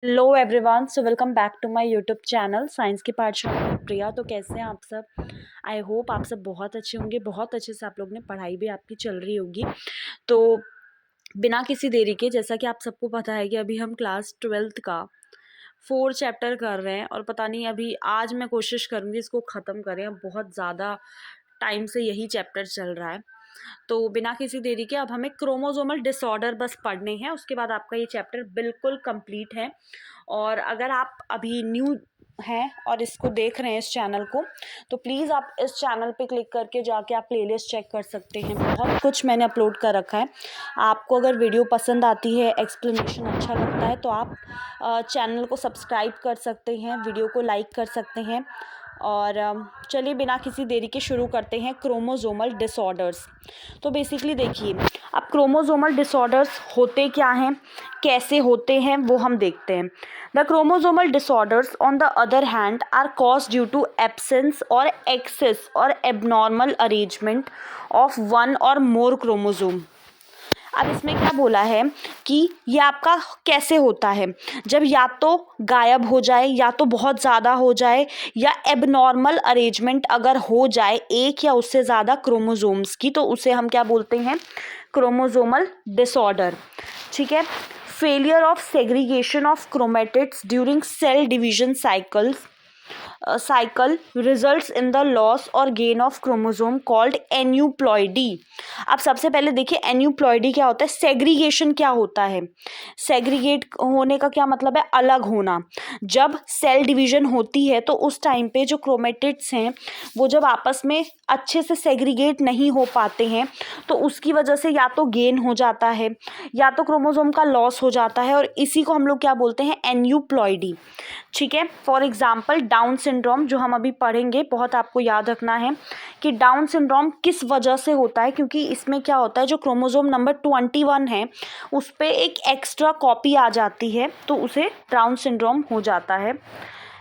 Hello everyone, so welcome back to my YouTube channel science की पाठशाला में प्रिया। तो कैसे हैं आप सब? आई होप आप सब बहुत अच्छे होंगे। बहुत अच्छे से आप लोग ने पढ़ाई भी आपकी चल रही होगी। तो बिना किसी देरी के, जैसा कि आप सबको पता है कि अभी हम क्लास 12th का 4 चैप्टर कर रहे हैं और पता नहीं अभी आज मैं कोशिश करूँगी इसको ख़त्म करें। अब बहुत ज़्यादा टाइम से यही चैप्टर चल रहा है। तो बिना किसी देरी के अब हमें क्रोमोसोमल डिसऑर्डर बस पढ़ने हैं, उसके बाद आपका ये चैप्टर बिल्कुल कंप्लीट है। और अगर आप अभी न्यू हैं और इसको देख रहे हैं इस चैनल को, तो प्लीज़ आप इस चैनल पे क्लिक करके जाके आप प्लेलिस्ट चेक कर सकते हैं। बहुत कुछ मैंने अपलोड कर रखा है। आपको अगर वीडियो पसंद आती है, एक्सप्लेनेशन अच्छा लगता है, तो आप चैनल को सब्सक्राइब कर सकते हैं, वीडियो को लाइक कर सकते हैं। और चलिए बिना किसी देरी के शुरू करते हैं क्रोमोसोमल डिसऑर्डर्स। तो बेसिकली देखिए, अब क्रोमोसोमल डिसऑर्डर्स होते क्या हैं, कैसे होते हैं, वो हम देखते हैं। The chromosomal disorders on the other hand are cause due to absence और एक्सेस और एबनॉर्मल अरेंजमेंट ऑफ वन और मोर क्रोमोसोम। अब इसमें क्या बोला है कि ये आपका कैसे होता है, जब या तो गायब हो जाए, या तो बहुत ज़्यादा हो जाए, या एबनॉर्मल अरेंजमेंट अगर हो जाए एक या उससे ज़्यादा क्रोमोसोम्स की, तो उसे हम क्या बोलते हैं? Chromosomal disorder. ठीक है। Failure of segregation of chromatids during cell division cycle results in the loss और gain of chromosome called aneuploidy. अब सबसे पहले देखिए एन्यूप्लॉइडी क्या होता है, सेग्रीगेशन क्या होता है। सेग्रीगेट होने का क्या मतलब है? अलग होना। जब सेल डिवीजन होती है तो उस टाइम पे जो क्रोमेटिड्स हैं वो जब आपस में अच्छे से सेग्रीगेट नहीं हो पाते हैं, तो उसकी वजह से या तो गेन हो जाता है या तो क्रोमोसोम का लॉस हो जाता है, और इसी को हम लोग क्या बोलते हैं? एन्यूप्लॉइडी। ठीक है। फॉर एग्जाम्पल डाउन सिंड्रोम, जो हम अभी पढ़ेंगे, बहुत आपको याद रखना है कि डाउन सिंड्रोम किस वजह से होता है, क्योंकि इसमें क्या होता है, जो क्रोमोसोम नंबर 21 है उस पर एक एक्स्ट्रा कॉपी आ जाती है, तो उसे डाउन सिंड्रोम हो जाता है।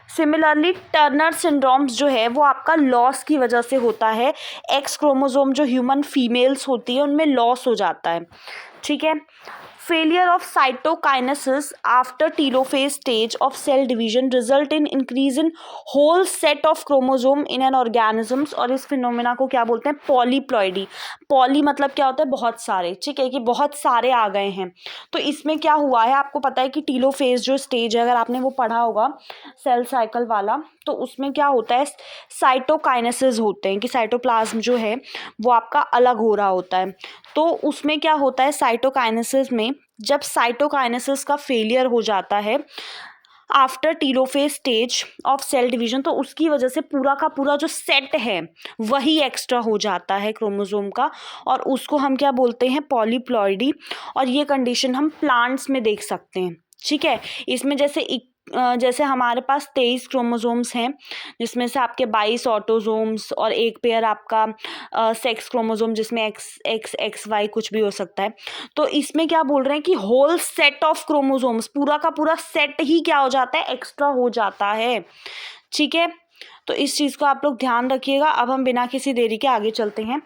सिमिलरली टर्नर सिंड्रोम्स जो है वो आपका लॉस की वजह से होता है। एक्स क्रोमोसोम जो ह्यूमन फीमेल्स होती है उनमें लॉस हो जाता है। ठीक है। Failure of cytokinesis after telophase stage of cell division result in increase in whole set of chromosome in an organisms, और इस फिनोमेना को क्या बोलते हैं? पॉलीप्लॉइडी। पॉली मतलब क्या होता है? बहुत सारे। ठीक है, कि बहुत सारे आ गए हैं। तो इसमें क्या हुआ है, आपको पता है कि टीलोफेज जो स्टेज है, अगर आपने वो पढ़ा होगा सेल साइकिल वाला, तो उसमें क्या होता है? साइटोकाइनेसिस होते हैं, कि साइटोप्लाज्म जो है वो आपका अलग हो रहा होता है। तो उसमें क्या होता है, साइटोकाइनेसिस में जब साइटोकाइनेसिस का फेलियर हो जाता है after telophase stage of cell division, तो उसकी वजह से पूरा का पूरा जो सेट है वही एक्स्ट्रा हो जाता है क्रोमोसोम का, और उसको हम क्या बोलते हैं? पॉलीप्लॉइडी। और ये कंडीशन हम प्लांट्स में देख सकते हैं। ठीक है। इसमें जैसे हमारे पास 23 क्रोमोसोम्स हैं, जिसमें से आपके 22 ऑटोसोम्स और एक पेयर आपका सेक्स क्रोमोसोम, जिसमें XY कुछ भी हो सकता है। तो इसमें क्या बोल रहे हैं कि होल सेट ऑफ क्रोमोसोम्स, पूरा का पूरा सेट ही क्या हो जाता है? एक्स्ट्रा हो जाता है। ठीक है। तो इस चीज़ को आप लोग ध्यान रखिएगा। अब हम बिना किसी देरी के आगे चलते हैं।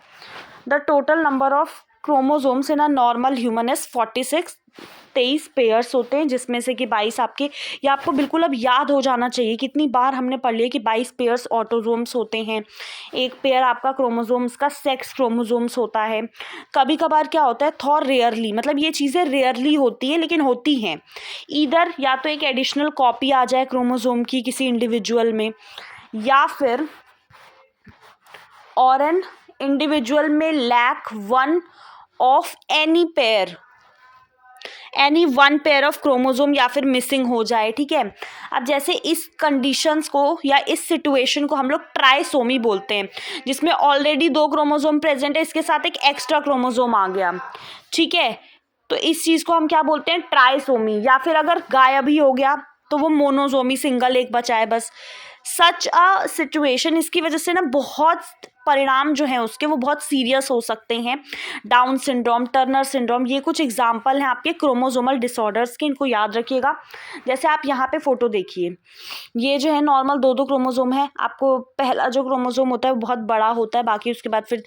The total number of chromosomes in a normal human is 46। 23 pairs होते हैं, जिसमें से कि 22 आपके, ये आपको बिल्कुल अब याद हो जाना चाहिए। कितनी बार हमने पढ़ लिया कि 22 पेयर्स ऑटोसोम्स होते हैं, एक पेयर आपका क्रोमोसोम्स का सेक्स क्रोमोसोम्स होता है। कभी कभार क्या होता है, थोड़ा रेयरली, मतलब ये चीज़ें रेयरली होती है लेकिन होती हैं, इधर या तो एक एडिशनल कॉपी आ जाए क्रोमोसोम की किसी इंडिविजुअल में, या फिर और एन इंडिविजुअल में lack one of any one pair of chromosome, या फिर मिसिंग हो जाए। ठीक है। अब जैसे इस कंडीशंस को या इस सिचुएशन को हम लोग ट्राइसोमी बोलते हैं, जिसमें ऑलरेडी 2 क्रोमोसोम प्रेजेंट है, इसके साथ एक एक्स्ट्रा क्रोमोसोम आ गया। ठीक है। तो इस चीज़ को हम क्या बोलते हैं? ट्राइसोमी। या फिर अगर गायब ही हो गया तो वो मोनोसोमी, सिंगल एक बचा है बस। सच अ सिचुएशन, इसकी वजह से ना बहुत परिणाम जो हैं उसके वो बहुत सीरियस हो सकते हैं। डाउन सिंड्रोम, टर्नर सिंड्रोम, ये कुछ एग्जाम्पल हैं आपके क्रोमोसोमल डिसऑर्डर्स के, इनको याद रखिएगा। जैसे आप यहाँ पे फोटो देखिए, ये जो है नॉर्मल 2 क्रोमोसोम है। आपको पहला जो क्रोमोसोम होता है वो बहुत बड़ा होता है, बाकी उसके बाद फिर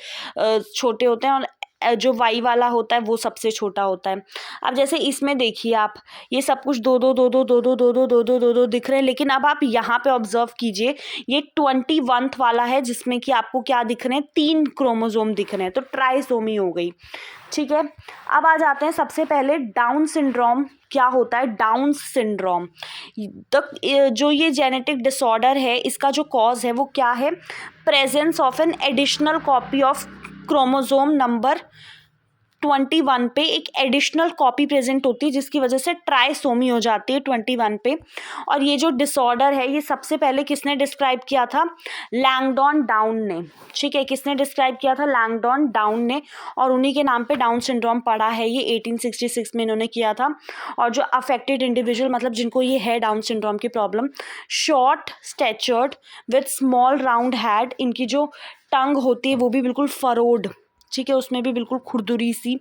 छोटे होते हैं, और जो वाई वाला होता है वो सबसे छोटा होता है। अब जैसे इसमें देखिए आप, ये सब कुछ दो दो दो दो दो दो दो दो दो दो दो दो दिख रहे हैं, लेकिन अब आप यहाँ पे ऑब्जर्व कीजिए, ये 21th वाला है जिसमें कि आपको क्या दिख रहे हैं, 3 क्रोमोसोम दिख रहे हैं, तो ट्राइसोमी हो गई। ठीक है, अब आ जाते हैं सबसे पहले डाउन सिंड्रोम क्या होता है। डाउन सिंड्रोम जो ये जेनेटिक डिसऑर्डर है, इसका जो कॉज है वो क्या है, presence of an additional copy of chromosome number 21 पे एक एडिशनल कॉपी प्रेजेंट होती है, जिसकी वजह से ट्राइसोमी हो जाती है 21 पे। और ये जो डिसऑर्डर है ये सबसे पहले किसने डिस्क्राइब किया था, लैंगडॉन डाउन ने। ठीक है, किसने डिस्क्राइब किया था, लैंगडॉन डाउन ने, और उन्हीं के नाम पे डाउन सिंड्रोम पड़ा है, ये 1866 में इन्होंने किया था। और जो अफेक्टेड इंडिविजुअल, मतलब जिनको ये है डाउन सिंड्रोम की problem, short statured with small round head, इनकी जो टंग होती है वो भी बिल्कुल फरोड, ठीक है, उसमें भी बिल्कुल खुरदुरी सी,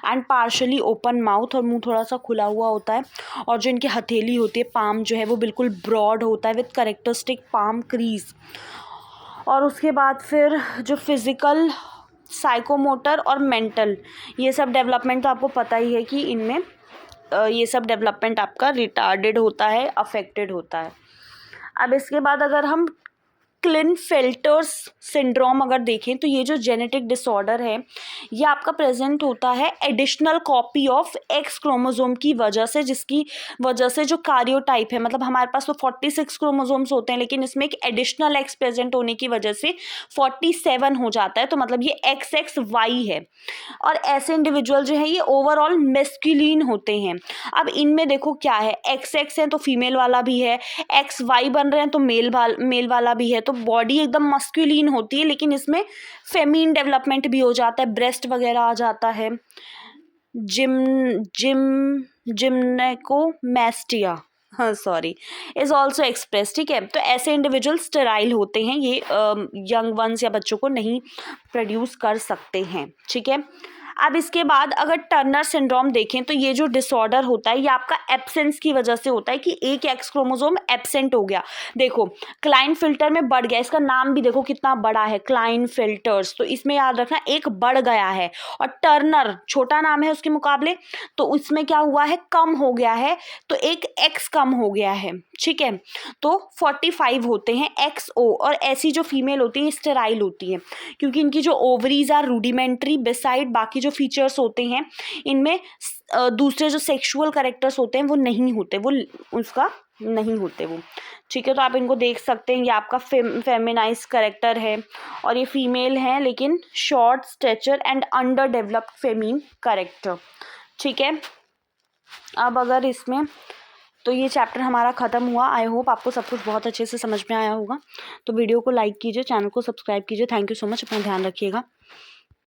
एंड पार्शली ओपन माउथ, और मुंह थोड़ा सा खुला हुआ होता है। और जो इनकी हथेली होती है, पाम जो है वो बिल्कुल ब्रॉड होता है विथ करेक्टरिस्टिक पाम क्रीज। और उसके बाद फिर जो फिज़िकल, साइकोमोटर और मेंटल, ये सब डेवलपमेंट तो आपको पता ही है कि इनमें ये सब डेवलपमेंट आपका रिटार्डेड होता है, अफेक्टेड होता है। अब इसके बाद अगर हम क्लिनफेल्टर्स सिंड्रोम अगर देखें, तो ये जो जेनेटिक डिसऑर्डर है ये आपका प्रेजेंट होता है additional copy of x chromosome की वजह से, जिसकी वजह से जो कार्योटाइप है, मतलब हमारे पास तो 46 क्रोमोसोम्स होते हैं, लेकिन इसमें एक एडिशनल एक्स प्रेजेंट होने की वजह से 47 हो जाता है, तो मतलब ये XXY है। और ऐसे इंडिविजुअल जो है ये ओवरऑल मेस्कुलिन होते हैं। अब इनमें देखो क्या है, XX है तो फीमेल वाला भी है, XY बन रहे हैं तो मेल वाला भी है, तो बॉडी एकदम मस्कुलिन होती है, लेकिन इसमें फेमिन डेवलपमेंट भी हो जाता है, ब्रेस्ट वगैरह आ जाता है, जिम्नेकोमेस्टिया, हाँ सॉरी, इज ऑल्सो एक्सप्रेस। ठीक है, तो ऐसे इंडिविजुअल स्टेराइल होते हैं, ये यंग वंस या बच्चों को नहीं प्रोड्यूस कर सकते हैं। ठीक है, अब इसके बाद अगर टर्नर सिंड्रोम देखें, तो ये जो डिसऑर्डर होता है ये आपका एब्सेंस की वजह से होता है, कि एक एक्स क्रोमोसोम एब्सेंट हो गया। देखो क्लाइनफिल्टर में बढ़ गया, इसका नाम भी देखो कितना बड़ा है, क्लाइनफिल्टर्स, तो इसमें याद रखना एक बढ़ गया है, और टर्नर छोटा नाम है उसके मुकाबले, तो उसमें क्या हुआ है, कम हो गया है, तो एक एक्स कम हो गया है। ठीक है, तो 45 होते हैं XO। और ऐसी जो फीमेल होती है स्टेराइल होती है, क्योंकि इनकी जो ओवरीज आर रूडिमेंट्री, बिसाइड बाकी जो फीचर्स होते हैं इनमें दूसरे जो सेक्सुअल कैरेक्टर्स होते हैं वो नहीं होते, वो उसका नहीं होते वो। ठीक है, तो आप इनको देख सकते हैं, ये आपका फेमिनाइज कैरेक्टर है, और ये फीमेल है लेकिन short stature and under developed feminine character. ठीक है, अब अगर इसमें तो ये चैप्टर हमारा ख़त्म हुआ। आई होप आपको सब कुछ बहुत अच्छे से समझ में आया होगा। तो वीडियो को लाइक कीजिए, चैनल को सब्सक्राइब कीजिए। थैंक यू सो मच, अपना ध्यान रखिएगा।